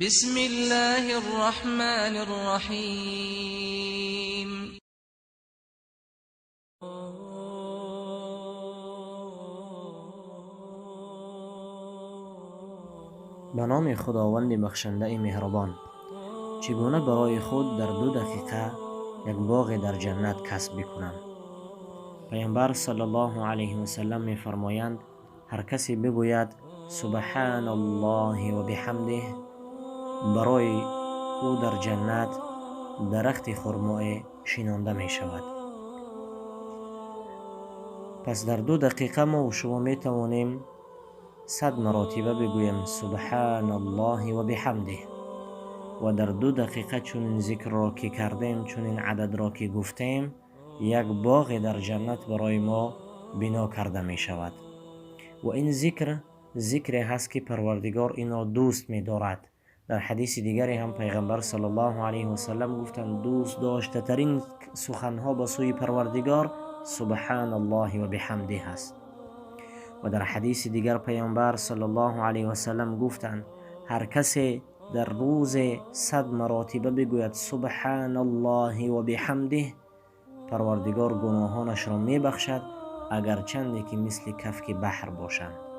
بسم الله الرحمن الرحیم. به نام خداوند بخشنده مهربان. چگونه برای خود در 2 دقیقه یک باغ در جنت کسب بکنم؟ پیامبر صلی الله علیه و سلم می‌فرمایند هر کسی بگوید سبحان الله و بحمده، برای او در جنت درخت خرمای شینانده می شود. پس در 2 دقیقه ما و شما می توانیم 100 مرتبه بگویم سبحان الله و بحمده، و در 2 دقیقه چون این ذکر را که کردیم، چون این عدد را که گفتیم، یک باغ در جنت برای ما بنا کرده می شود. و این ذکر هست که پروردگار اینا دوست می دارد. در حدیث دیگری هم پیغمبر صلی الله علیه و سلم گفتند دوست داشته ترین سخنها به سوی پروردگار سبحان الله و بحمده هست. و در حدیث دیگر پیامبر صلی الله علیه و سلم گفتند هر کسی در روز 100 مرتبه بگوید سبحان الله و بحمده، پروردگار گناهانش را می بخشد اگر چندی که مثل کفک بحر باشند.